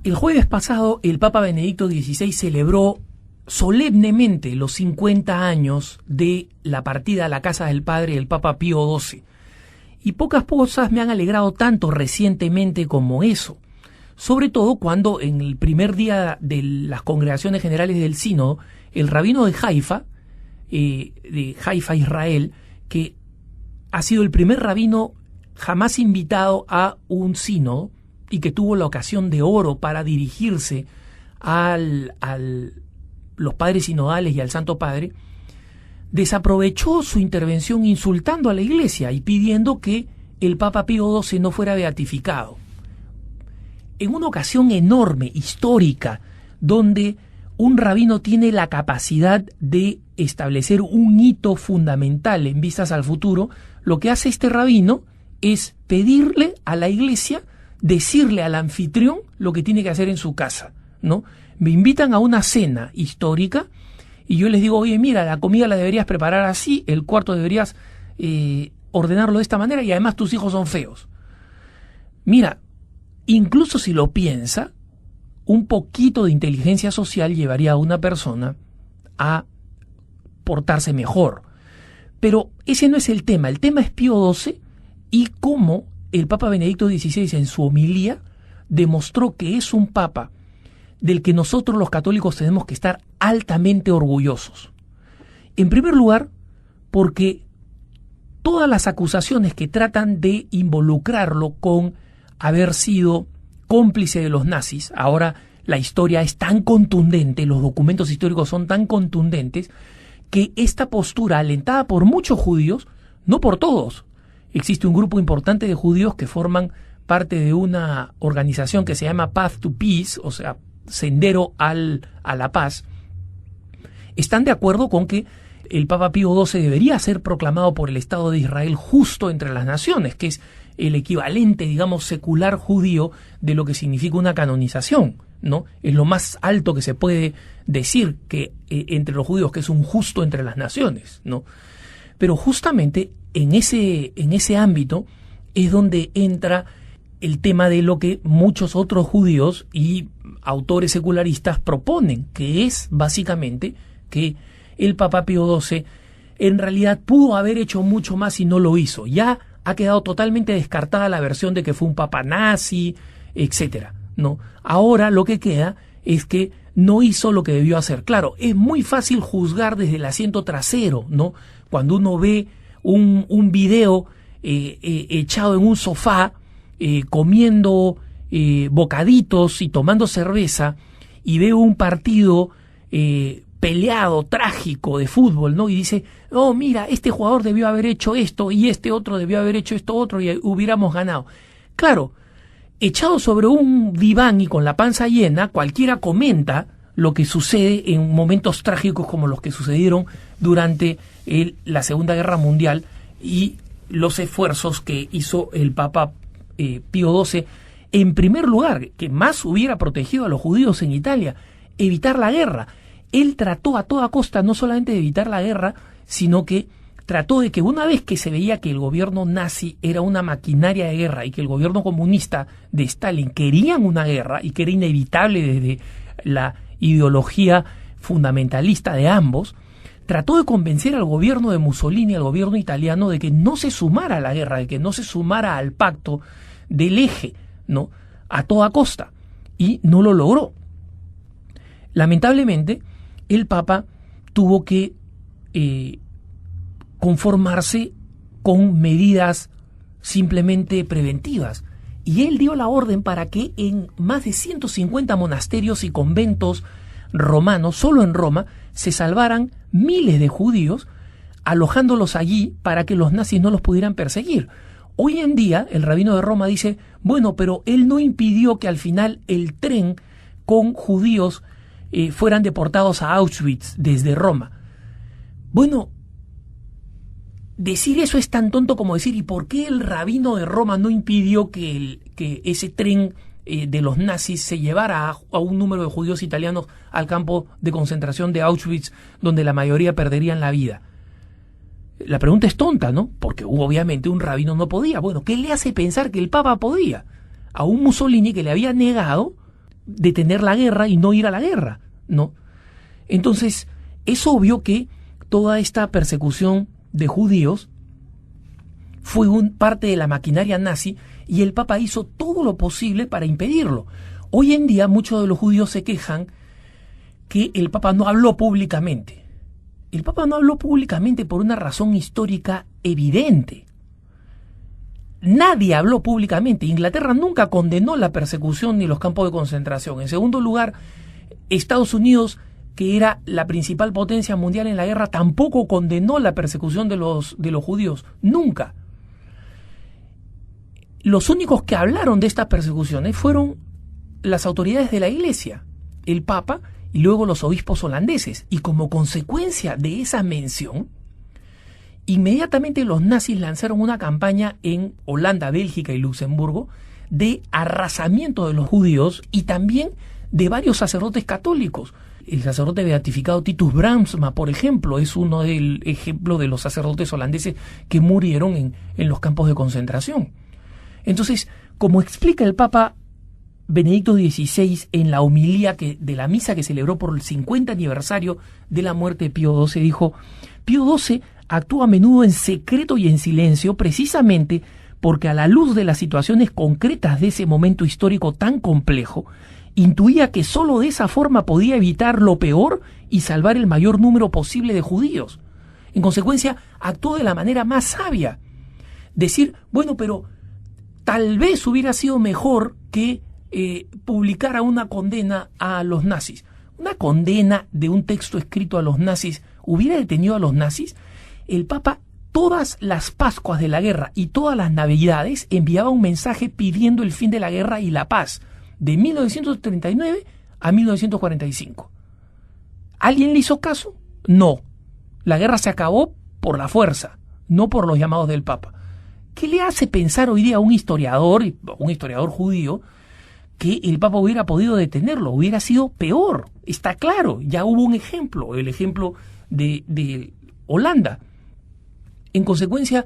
El jueves pasado, el Papa Benedicto XVI celebró solemnemente los 50 años de la partida a la casa del Padre del Papa Pío XII. Y pocas cosas me han alegrado tanto recientemente como eso. Sobre todo cuando en el primer día de las congregaciones generales del sínodo, el rabino de Haifa, Israel, que ha sido el primer rabino jamás invitado a un sínodo y que tuvo la ocasión de oro para dirigirse a los padres sinodales y al Santo Padre, desaprovechó su intervención insultando a la Iglesia y pidiendo que el Papa Pío XII no fuera beatificado. En una ocasión enorme, histórica, donde un rabino tiene la capacidad de establecer un hito fundamental en vistas al futuro, lo que hace este rabino es pedirle a la Iglesia, decirle al anfitrión lo que tiene que hacer en su casa, ¿no? Me invitan a una cena histórica y yo les digo, oye, mira, la comida la deberías preparar así, el cuarto deberías ordenarlo de esta manera y además tus hijos son feos. Mira, incluso si lo piensa, un poquito de inteligencia social llevaría a una persona a portarse mejor. Pero ese no es el tema es Pío XII y cómo el Papa Benedicto XVI en su homilía demostró que es un papa del que nosotros los católicos tenemos que estar altamente orgullosos. En primer lugar, porque todas las acusaciones que tratan de involucrarlo con haber sido cómplice de los nazis, ahora la historia es tan contundente, los documentos históricos son tan contundentes, que esta postura alentada por muchos judíos, no por todos, existe un grupo importante de judíos que forman parte de una organización que se llama Path to Peace, o sea, Sendero a la Paz, están de acuerdo con que el Papa Pío XII debería ser proclamado por el Estado de Israel justo entre las naciones, que es el equivalente, digamos, secular judío de lo que significa una canonización, ¿no? Es lo más alto que se puede decir que entre los judíos, que es un justo entre las naciones, ¿no? Pero justamente en ese ámbito es donde entra el tema de lo que muchos otros judíos y autores secularistas proponen, que es básicamente que el Papa Pío XII en realidad pudo haber hecho mucho más y no lo hizo. Ya ha quedado totalmente descartada la versión de que fue un papa nazi, etcétera, ¿no? Ahora lo que queda es que no hizo lo que debió hacer. Claro, es muy fácil juzgar desde el asiento trasero, ¿no? Cuando uno ve un video echado en un sofá, comiendo bocaditos y tomando cerveza, y ve un partido peleado, trágico de fútbol, ¿no? Y dice, oh, mira, este jugador debió haber hecho esto y este otro debió haber hecho esto otro y hubiéramos ganado. Claro, echado sobre un diván y con la panza llena, cualquiera comenta lo que sucede en momentos trágicos como los que sucedieron durante la Segunda Guerra Mundial y los esfuerzos que hizo el Papa Pío XII, en primer lugar, que más hubiera protegido a los judíos en Italia, evitar la guerra. Él trató a toda costa no solamente de evitar la guerra, sino que trató de que una vez que se veía que el gobierno nazi era una maquinaria de guerra y que el gobierno comunista de Stalin querían una guerra y que era inevitable desde la ideología fundamentalista de ambos, trató de convencer al gobierno de Mussolini, al gobierno italiano, de que no se sumara a la guerra, de que no se sumara al pacto del eje, ¿no? A toda costa. Y no lo logró. Lamentablemente, el Papa tuvo que conformarse con medidas simplemente preventivas. Y él dio la orden para que en más de 150 monasterios y conventos romanos, solo en Roma, se salvaran miles de judíos, alojándolos allí para que los nazis no los pudieran perseguir. Hoy en día, el rabino de Roma dice, bueno, pero él no impidió que al final el tren con judíos fueran deportados a Auschwitz desde Roma. Bueno, decir eso es tan tonto como decir, ¿y por qué el rabino de Roma no impidió que ese tren de los nazis se llevara a un número de judíos italianos al campo de concentración de Auschwitz, donde la mayoría perderían la vida? La pregunta es tonta, ¿no? Porque obviamente un rabino no podía. Bueno, ¿qué le hace pensar que el Papa podía? A un Mussolini que le había negado detener la guerra y no ir a la guerra, ¿no? Entonces, es obvio que toda esta persecución de judíos fue parte de la maquinaria nazi y el Papa hizo todo lo posible para impedirlo. Hoy en día muchos de los judíos se quejan que el Papa no habló públicamente. El Papa no habló públicamente por una razón histórica evidente. Nadie habló públicamente. Inglaterra nunca condenó la persecución ni los campos de concentración. En segundo lugar, Estados Unidos, que era la principal potencia mundial en la guerra, tampoco condenó la persecución de los judíos. Nunca. Los únicos que hablaron de estas persecuciones fueron las autoridades de la Iglesia, el Papa y luego los obispos holandeses. Y como consecuencia de esa mención, inmediatamente los nazis lanzaron una campaña en Holanda, Bélgica y Luxemburgo de arrasamiento de los judíos y también de varios sacerdotes católicos. El sacerdote beatificado Titus Brandsma, por ejemplo, es uno del ejemplo de los sacerdotes holandeses que murieron en los campos de concentración. Entonces, como explica el Papa Benedicto XVI en la homilía de la misa que celebró por el 50 aniversario de la muerte de Pío XII, dijo: Pío XII actúa a menudo en secreto y en silencio precisamente porque a la luz de las situaciones concretas de ese momento histórico tan complejo, intuía que sólo de esa forma podía evitar lo peor y salvar el mayor número posible de judíos. En consecuencia, actuó de la manera más sabia. Decir, bueno, pero tal vez hubiera sido mejor que publicara una condena a los nazis. Una condena de un texto escrito a los nazis hubiera detenido a los nazis. El Papa, todas las Pascuas de la guerra y todas las Navidades, enviaba un mensaje pidiendo el fin de la guerra y la paz, de 1939 a 1945. ¿Alguien le hizo caso? No. La guerra se acabó por la fuerza, no por los llamados del Papa. ¿Qué le hace pensar hoy día a un historiador judío, que el Papa hubiera podido detenerlo? Hubiera sido peor, está claro. Ya hubo un ejemplo, el ejemplo de Holanda. En consecuencia,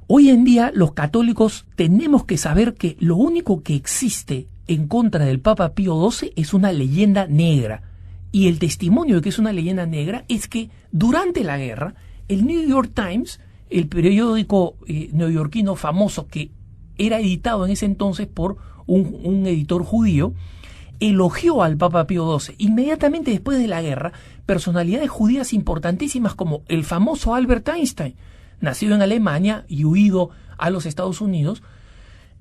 hoy en día los católicos tenemos que saber que lo único que existe en contra del Papa Pío XII es una leyenda negra. Y el testimonio de que es una leyenda negra es que durante la guerra, el New York Times, el periódico neoyorquino famoso que era editado en ese entonces por un editor judío, elogió al Papa Pío XII. Inmediatamente después de la guerra, personalidades judías importantísimas como el famoso Albert Einstein, nacido en Alemania y huido a los Estados Unidos,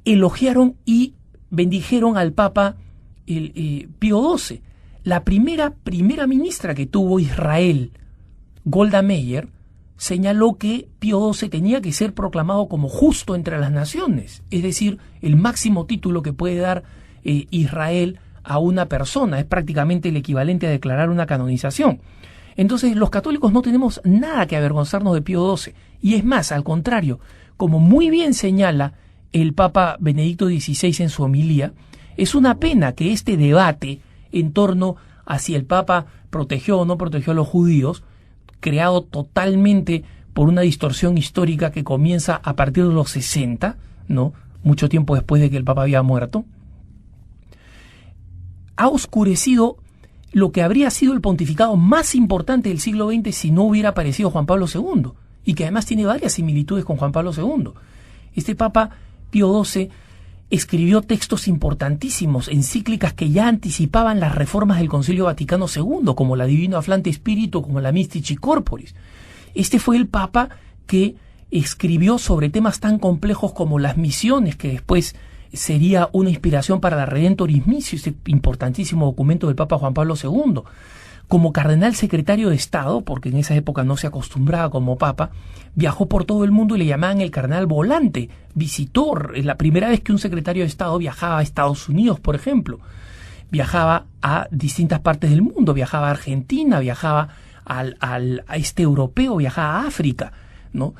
elogiaron y bendijeron al Papa Pío XII. La primera ministra que tuvo Israel, Golda Meir, señaló que Pío XII tenía que ser proclamado como justo entre las naciones, es decir, el máximo título que puede dar Israel a una persona, es prácticamente el equivalente a declarar una canonización. Entonces los católicos no tenemos nada que avergonzarnos de Pío XII, y es más, al contrario, como muy bien señala el Papa Benedicto XVI en su homilía, es una pena que este debate en torno a si el Papa protegió o no protegió a los judíos, creado totalmente por una distorsión histórica que comienza a partir de los 60, ¿no? Mucho tiempo después de que el Papa había muerto, ha oscurecido lo que habría sido el pontificado más importante del siglo XX si no hubiera aparecido Juan Pablo II, y que además tiene varias similitudes con Juan Pablo II. Este Papa Pío XII escribió textos importantísimos, encíclicas que ya anticipaban las reformas del Concilio Vaticano II, como la Divino Afflante Spiritu, como la Mystici Corporis. Este fue el Papa que escribió sobre temas tan complejos como las misiones, que después sería una inspiración para la Redentoris Missio, este importantísimo documento del Papa Juan Pablo II. Como cardenal secretario de Estado, porque en esa época no se acostumbraba como Papa, viajó por todo el mundo y le llamaban el cardenal volante. Visitó, es la primera vez que un secretario de Estado viajaba a Estados Unidos, por ejemplo. Viajaba a distintas partes del mundo, viajaba a Argentina, viajaba a este europeo, viajaba a África, ¿no?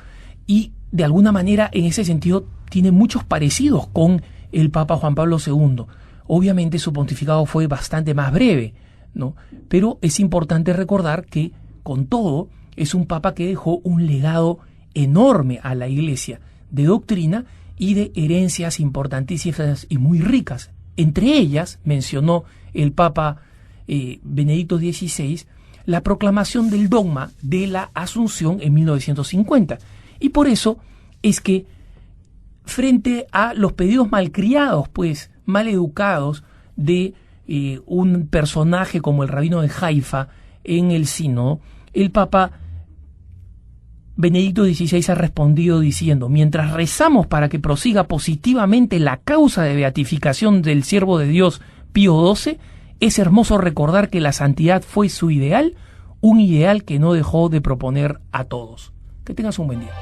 Y de alguna manera, en ese sentido, tiene muchos parecidos con el Papa Juan Pablo II. Obviamente su pontificado fue bastante más breve, ¿no? Pero es importante recordar que, con todo, es un papa que dejó un legado enorme a la Iglesia de doctrina y de herencias importantísimas y muy ricas Entre ellas, mencionó el Papa Benedicto XVI, la proclamación del dogma de la Asunción en 1950. Y por eso es que, frente a los pedidos malcriados, pues mal educados, de un personaje como el rabino de Haifa en el sínodo, el Papa Benedicto XVI ha respondido diciendo: mientras rezamos para que prosiga positivamente la causa de beatificación del siervo de Dios Pío XII, es hermoso recordar que la santidad fue su ideal, un ideal que no dejó de proponer a todos. Que tengas un buen día.